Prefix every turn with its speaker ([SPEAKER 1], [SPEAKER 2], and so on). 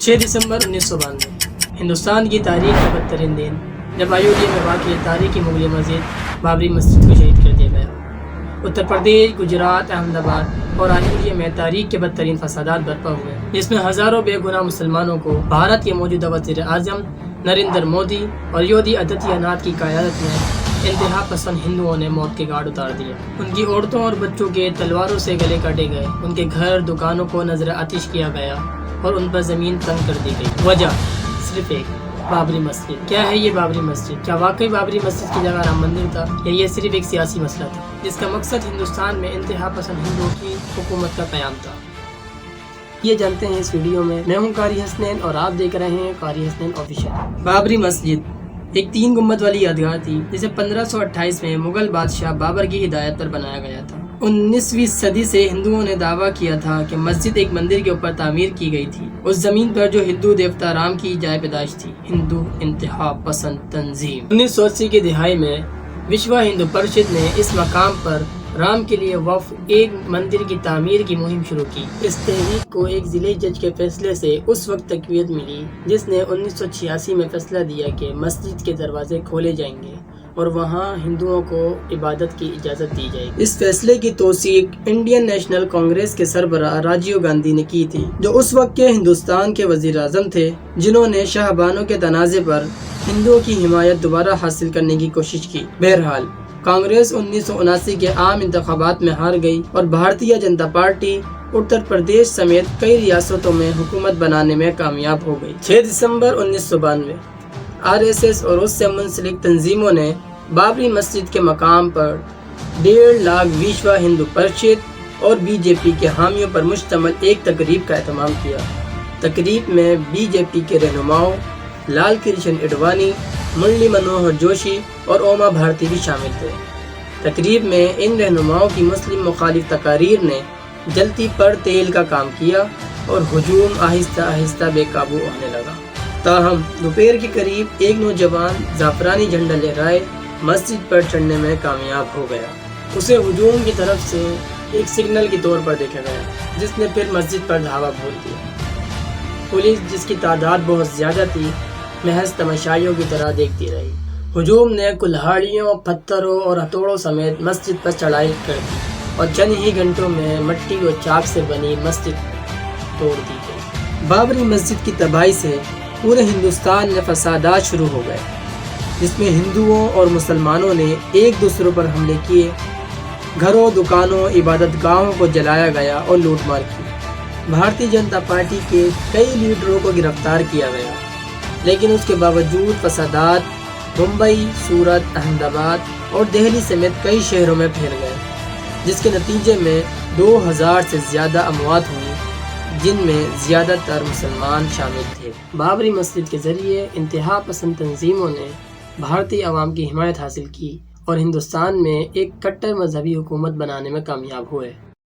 [SPEAKER 1] 6 دسمبر 1992 ہندوستان کی تاریخ کا بدترین دن جب ایودھیا میں واقع تاریخی مغلیہ مسجد بابری مسجد کو شہید کر دیا گیا۔ اتر پردیش، گجرات، احمد آباد اور ایودھیا میں تاریخ کے بدترین فسادات برپا ہوئے، جس میں ہزاروں بے گناہ مسلمانوں کو بھارت کے موجودہ وزیر اعظم نریندر مودی اور یوگی آدتیہ ناتھ کی قیادت میں انتہا پسند ہندوؤں نے موت کے گھاٹ اتار دیا۔ ان کی عورتوں اور بچوں کے تلواروں سے گلے کاٹے گئے، ان کے گھر دکانوں کو نظر آتش کیا گیا اور ان پر زمین تنگ کر دی گئی۔ وجہ صرف ایک، بابری مسجد۔ کیا ہے یہ بابری مسجد؟ کیا واقعی بابری مسجد کی جگہ رام مندر تھا یا یہ صرف ایک سیاسی مسئلہ تھا جس کا مقصد ہندوستان میں انتہا پسند ہندوؤں کی حکومت کا قیام تھا؟ یہ جانتے ہیں اس ویڈیو میں۔ میں ہوں قاری حسنین اور آپ دیکھ رہے ہیں قاری حسنین آفیشیل۔ بابری مسجد ایک 3 گنبد والی یادگار تھی جسے 1528 میں مغل بادشاہ بابر کی ہدایت پر بنایا گیا تھا۔ 19ویں صدی سے ہندوؤں نے دعویٰ کیا تھا کہ مسجد ایک مندر کے اوپر تعمیر کی گئی تھی، اس زمین پر جو ہندو دیوتا رام کی جائے پیدائش تھی۔ ہندو انتہا پسند تنظیم 1980 کی دہائی میں وشوا ہندو پریشد نے اس مقام پر رام کے لیے وقف ایک مندر کی تعمیر کی مہم شروع کی۔ اس تحریک کو ایک ضلعی جج کے فیصلے سے اس وقت تقویت ملی جس نے 1986 میں فیصلہ دیا کہ مسجد کے دروازے کھولے جائیں گے اور وہاں ہندوؤں کو عبادت کی اجازت دی جائے گی۔ اس فیصلے کی توثیق انڈین نیشنل کانگریس کے سربراہ راجیو گاندھی نے کی تھی، جو اس وقت کے ہندوستان کے وزیر اعظم تھے، جنہوں نے شاہ بانو کے تنازع پر ہندوؤں کی حمایت دوبارہ حاصل کرنے کی کوشش کی۔ بہرحال کانگریس 1979 کے عام انتخابات میں ہار گئی اور بھارتیہ جنتا پارٹی اتر پردیش سمیت کئی ریاستوں میں حکومت بنانے میں کامیاب ہو گئی۔ 6 دسمبر 1992 RSS اور اس سے منسلک تنظیموں نے بابری مسجد کے مقام پر 1.5 لاکھ وشوا ہندو پریشد اور BJP کے حامیوں پر مشتمل ایک تقریب کا اہتمام کیا۔ تقریب میں BJP کے رہنماؤں لال کرشن اڈوانی، مرلی منوہر جوشی اور اوما بھارتی بھی شامل تھے۔ تقریب میں ان رہنماؤں کی مسلم مخالف تقاریر نے جلتی پر تیل کا کام کیا اور ہجوم آہستہ آہستہ بے قابو ہونے لگا۔ تاہم دوپہر کے قریب ایک نوجوان زعفرانی جھنڈا لہرائے مسجد پر چڑھنے میں کامیاب ہو گیا۔ اسے ہجوم کی طرف سے ایک سگنل کے طور پر دیکھا گیا، جس نے پھر مسجد پر دھاوا بول دیا۔ پولیس، جس کی تعداد بہت زیادہ تھی، محض تماشائیوں کی طرح دیکھتی رہی۔ ہجوم نے کلہاڑیوں، پتھروں اور ہتھوڑوں سمیت مسجد پر چڑھائی کر دی اور چند ہی گھنٹوں میں مٹی اور چاک سے بنی مسجد توڑ دی گئی۔ بابری مسجد کی تباہی سے پورے ہندوستان میں فسادات شروع ہو گئے، جس میں ہندوؤں اور مسلمانوں نے ایک دوسرے پر حملے کیے، گھروں، دکانوں، عبادت گاہوں کو جلایا گیا اور لوٹ مار کی۔ بھارتیہ جنتا پارٹی کے کئی لیڈروں کو گرفتار کیا گیا، لیکن اس کے باوجود فسادات ممبئی، سورت، احمد آباد اور دہلی سمیت کئی شہروں میں پھیل گئے، جس کے نتیجے میں 2000 سے زیادہ اموات ہوئی، جن میں زیادہ تر مسلمان شامل تھے۔ بابری مسجد کے ذریعے انتہا پسند تنظیموں نے بھارتی عوام کی حمایت حاصل کی اور ہندوستان میں ایک کٹر مذہبی حکومت بنانے میں کامیاب ہوئے۔